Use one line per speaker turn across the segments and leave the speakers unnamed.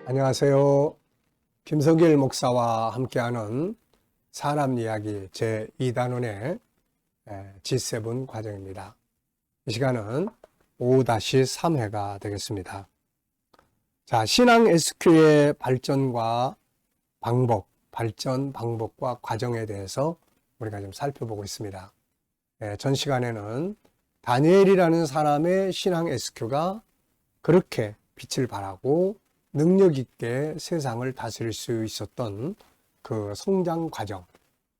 안녕하세요. 김성길 목사와 함께하는 사람 이야기 제2단원의 G7 과정입니다. 이 시간은 5-3회가 되겠습니다. 자, 신앙 SQ의 발전과 방법, 발전 방법과 과정에 대해서 우리가 좀 살펴보고 있습니다. 전 시간에는 다니엘이라는 사람의 신앙 SQ가 그렇게 빛을 발하고 능력 있게 세상을 다스릴 수 있었던 그 성장 과정,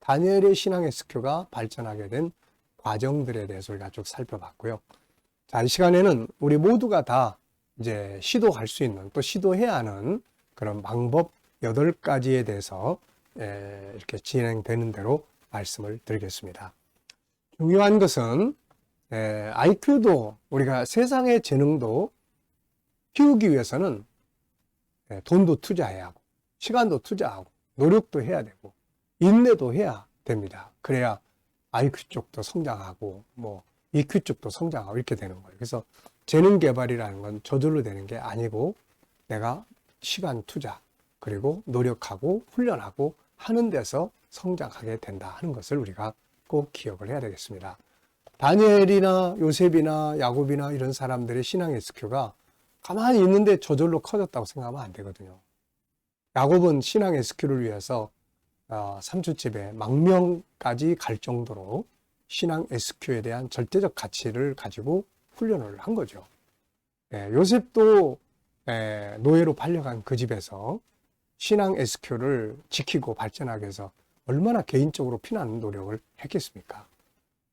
다니엘의 신앙 SQ가 발전하게 된 과정들에 대해서 우리가 쭉 살펴봤고요. 자, 이 시간에는 우리 모두가 다 이제 시도할 수 있는, 또 시도해야 하는 그런 방법 8가지에 대해서 이렇게 진행되는 대로 말씀을 드리겠습니다. 중요한 것은 IQ도 우리가 세상의 재능도 키우기 위해서는 돈도 투자해야 하고 시간도 투자하고 노력도 해야 되고 인내도 해야 됩니다. 그래야 IQ 쪽도 성장하고 뭐 EQ 쪽도 성장하고 이렇게 되는 거예요. 그래서 재능 개발이라는 건 저절로 되는 게 아니고 내가 시간 투자 그리고 노력하고 훈련하고 하는 데서 성장하게 된다 하는 것을 우리가 꼭 기억을 해야 되겠습니다. 다니엘이나 요셉이나 야곱이나 이런 사람들의 신앙 SQ가 가만히 있는데 저절로 커졌다고 생각하면 안 되거든요. 야곱은 신앙 SQ를 위해서 삼촌집에 망명까지 갈 정도로 신앙 SQ에 대한 절대적 가치를 가지고 훈련을 한 거죠. 요셉도 노예로 팔려간 그 집에서 신앙 SQ를 지키고 발전하기 위해서 얼마나 개인적으로 피나는 노력을 했겠습니까?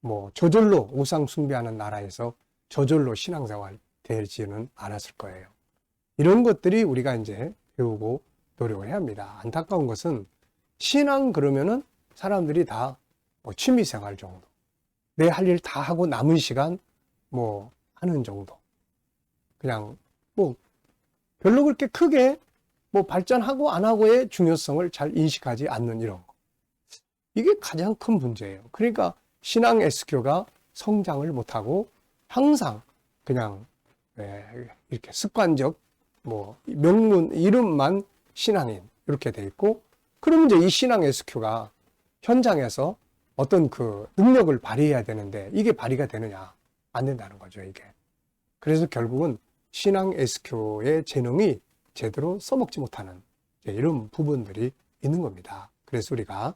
뭐 저절로 우상 숭배하는 나라에서 저절로 신앙생활 되지는 않았을 거예요. 이런 것들이 우리가 이제 배우고 노력을 해야 합니다. 안타까운 것은 신앙 그러면은 사람들이 다 뭐 취미생활 정도, 내 할 일 다 하고 남은 시간 뭐 하는 정도, 그냥 뭐 별로 그렇게 크게 뭐 발전하고 안 하고의 중요성을 잘 인식하지 않는 이런 거. 이게 가장 큰 문제예요. 그러니까 신앙 SQ가 성장을 못하고 항상 그냥 이렇게 습관적 뭐 명문 이름만 신앙인 이렇게 돼 있고, 그러면 이제 이 신앙 SQ가 현장에서 어떤 그 능력을 발휘해야 되는데 이게 발휘가 되느냐? 안 된다는 거죠, 이게. 그래서 결국은 신앙 SQ의 재능이 제대로 써먹지 못하는 이런 부분들이 있는 겁니다. 그래서 우리가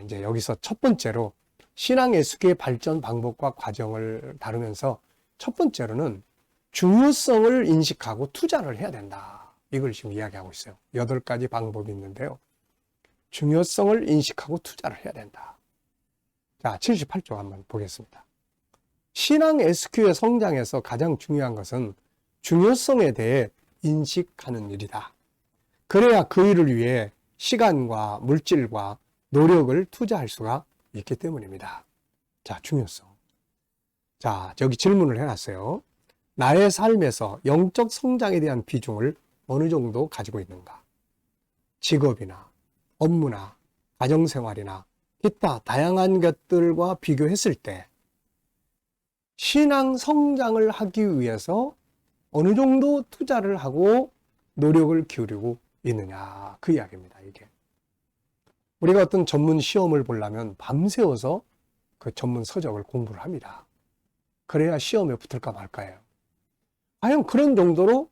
이제 여기서 첫 번째로 신앙 SQ의 발전 방법과 과정을 다루면서 첫 번째로는 중요성을 인식하고 투자를 해야 된다. 이걸 지금 이야기하고 있어요. 8가지 방법이 있는데요. 중요성을 인식하고 투자를 해야 된다. 자, 78쪽 한번 보겠습니다. 신앙 SQ의 성장에서 가장 중요한 것은 중요성에 대해 인식하는 일이다. 그래야 그 일을 위해 시간과 물질과 노력을 투자할 수가 있기 때문입니다. 자, 중요성. 자, 여기 질문을 해놨어요. 나의 삶에서 영적 성장에 대한 비중을 어느 정도 가지고 있는가? 직업이나 업무나 가정생활이나 기타 다양한 것들과 비교했을 때 신앙 성장을 하기 위해서 어느 정도 투자를 하고 노력을 기울이고 있느냐, 그 이야기입니다. 이게 우리가 어떤 전문 시험을 보려면 밤새워서 그 전문 서적을 공부를 합니다. 그래야 시험에 붙을까 말까예요. 과연 그런 정도로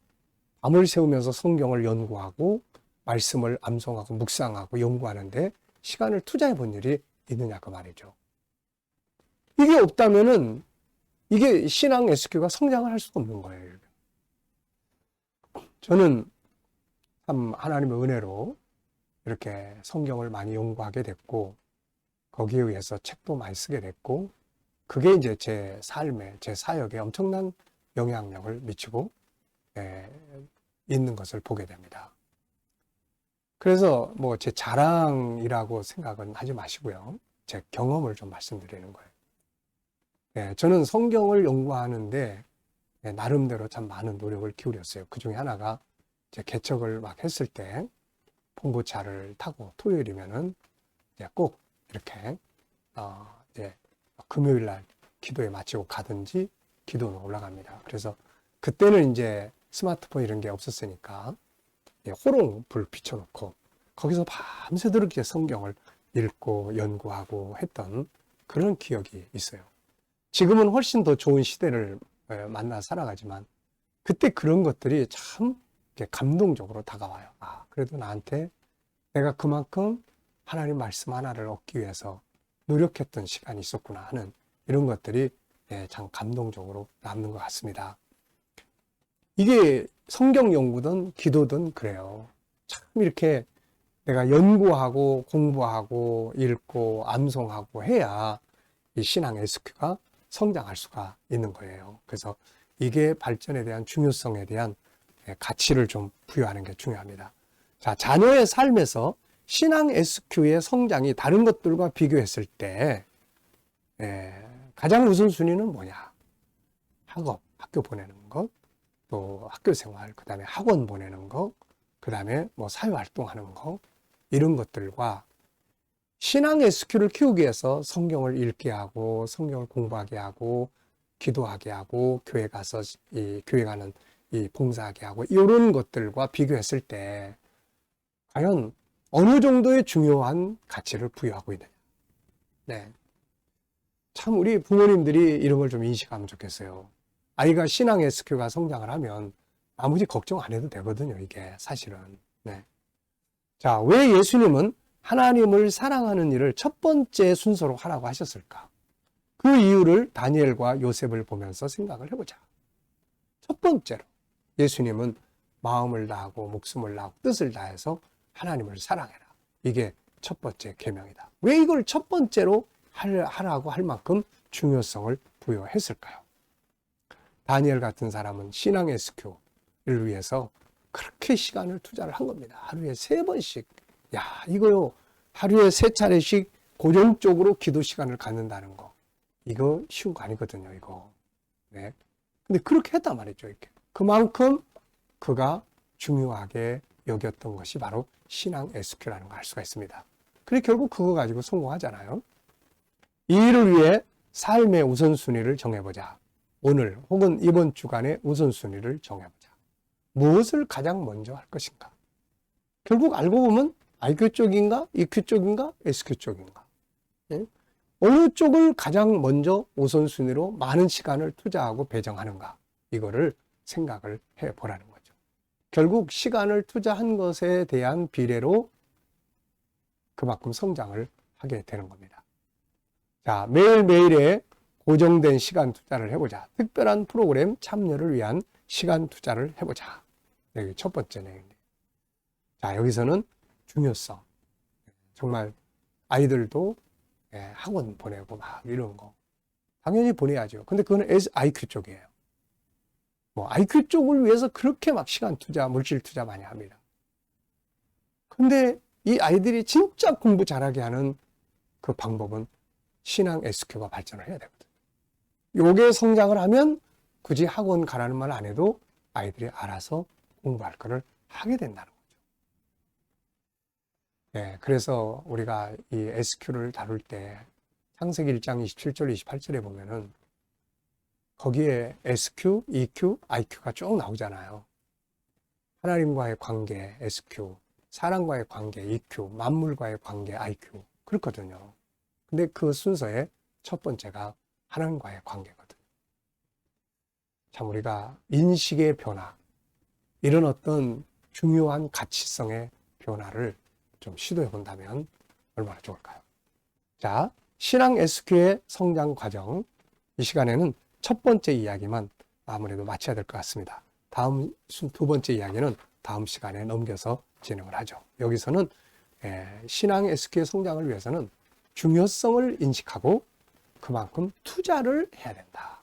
밤을 새우면서 성경을 연구하고 말씀을 암송하고 묵상하고 연구하는데 시간을 투자해 본 일이 있느냐 그 말이죠. 이게 없다면은 이게 신앙 SQ가 성장을 할 수가 없는 거예요. 저는 참 하나님의 은혜로 이렇게 성경을 많이 연구하게 됐고 거기에 의해서 책도 많이 쓰게 됐고 그게 이제 제 삶에, 제 사역에 엄청난 영향력을 미치고 있는 것을 보게 됩니다. 그래서 뭐 제 자랑이라고 생각은 하지 마시고요. 제 경험을 좀 말씀드리는 거예요. 저는 성경을 연구하는데 나름대로 참 많은 노력을 기울였어요. 그 중에 하나가 제 개척을 막 했을 때 봉고차를 타고 토요일이면은 이제 꼭 이렇게 이제 금요일 날 기도에 마치고 가든지 기도는 올라갑니다. 그래서 그때는 이제 스마트폰 이런 게 없었으니까 호롱불 비춰놓고 거기서 밤새도록 이렇게 성경을 읽고 연구하고 했던 그런 기억이 있어요. 지금은 훨씬 더 좋은 시대를 만나 살아가지만 그때 그런 것들이 참 감동적으로 다가와요. 아, 그래도 나한테 내가 그만큼 하나님 말씀 하나를 얻기 위해서 노력했던 시간이 있었구나 하는 이런 것들이 참 감동적으로 남는 것 같습니다. 이게 성경 연구든 기도든 그래요. 참 이렇게 내가 연구하고 공부하고 읽고 암송하고 해야 이 신앙 SQ가 성장할 수가 있는 거예요. 그래서 이게 발전에 대한 중요성에 대한 가치를 좀 부여하는 게 중요합니다. 자, 자녀의 삶에서 신앙 SQ의 성장이 다른 것들과 비교했을 때 가장 우선순위는 뭐냐? 학교 보내는 것, 또 학교 생활, 그 다음에 학원 보내는 것, 그 다음에 뭐 사회활동하는 것, 이런 것들과 신앙 SQ를 키우기 위해서 성경을 읽게 하고, 성경을 공부하게 하고, 기도하게 하고, 교회 가서 교회 가는 봉사하게 하고, 이런 것들과 비교했을 때 과연 어느 정도의 중요한 가치를 부여하고 있느냐. 네. 참 우리 부모님들이 이런 걸 좀 인식하면 좋겠어요. 아이가 신앙 SQ가 성장을 하면 나머지 걱정 안 해도 되거든요, 이게 사실은. 네. 자, 왜 예수님은 하나님을 사랑하는 일을 첫 번째 순서로 하라고 하셨을까? 그 이유를 다니엘과 요셉을 보면서 생각을 해보자. 첫 번째로 예수님은 마음을 다하고 목숨을 다하고 뜻을 다해서 하나님을 사랑해라. 이게 첫 번째 계명이다. 왜 이걸 첫 번째로 하라고 할 만큼 중요성을 부여했을까요? 다니엘 같은 사람은 신앙 SQ를 위해서 그렇게 시간을 투자를 한 겁니다. 하루에 3번씩. 야, 이거요. 하루에 3차례씩 고정적으로 기도 시간을 갖는다는 거. 이거 쉬운 거 아니거든요, 이거. 네. 근데 그렇게 했단 말이죠, 이렇게. 그만큼 그가 중요하게 여겼던 것이 바로 신앙 SQ라는 걸 알 수가 있습니다. 그래, 결국 그거 가지고 성공하잖아요. 이 일을 위해 삶의 우선순위를 정해보자. 오늘 혹은 이번 주간의 우선순위를 정해보자. 무엇을 가장 먼저 할 것인가? 결국 알고 보면 IQ 쪽인가? EQ 쪽인가? SQ 쪽인가? 예? 어느 쪽을 가장 먼저 우선순위로 많은 시간을 투자하고 배정하는가? 이거를 생각을 해보라는 거죠. 결국 시간을 투자한 것에 대한 비례로 그만큼 성장을 하게 되는 겁니다. 자, 매일매일의 고정된 시간 투자를 해보자. 특별한 프로그램 참여를 위한 시간 투자를 해보자. 여기 첫 번째 내용입니다. 자, 여기서는 중요성. 정말 아이들도 학원 보내고 막 이런 거. 당연히 보내야죠. 근데 그건 IQ 쪽이에요. 뭐 IQ 쪽을 위해서 그렇게 막 시간 투자, 물질 투자 많이 합니다. 근데 이 아이들이 진짜 공부 잘하게 하는 그 방법은 신앙 SQ가 발전을 해야 되거든요. 요게 성장을 하면 굳이 학원 가라는 말 안 해도 아이들이 알아서 공부할 거를 하게 된다는 거죠. 네, 그래서 우리가 이 SQ를 다룰 때 창세기 1장 27절, 28절에 보면은 거기에 SQ, EQ, IQ가 쭉 나오잖아요. 하나님과의 관계, SQ, 사람과의 관계, EQ, 만물과의 관계, IQ. 그렇거든요. 근데 그 순서의 첫 번째가 하나님과의 관계거든요. 참 우리가 인식의 변화, 이런 어떤 중요한 가치성의 변화를 좀 시도해 본다면 얼마나 좋을까요? 자, 신앙 SQ의 성장 과정, 이 시간에는 첫 번째 이야기만 아무래도 마쳐야 될 것 같습니다. 다음 두 번째 이야기는 다음 시간에 넘겨서 진행을 하죠. 여기서는 신앙 SQ의 성장을 위해서는 중요성을 인식하고 그만큼 투자를 해야 된다.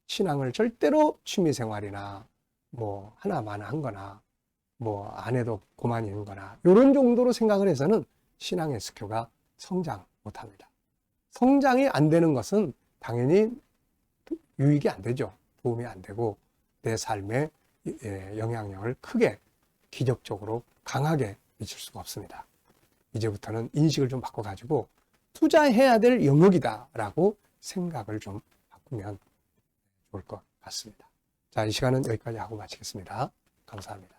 신앙을 절대로 취미생활이나 뭐 하나만 한 거나 뭐 안 해도 고만 있는 거나 이런 정도로 생각을 해서는 신앙 SQ가 성장 못합니다. 성장이 안 되는 것은 당연히 유익이 안 되죠. 도움이 안 되고 내 삶에 영향력을 크게 기적적으로 강하게 미칠 수가 없습니다. 이제부터는 인식을 좀 바꿔가지고 투자해야 될 영역이다라고 생각을 좀 바꾸면 좋을 것 같습니다. 자, 이 시간은 여기까지 하고 마치겠습니다. 감사합니다.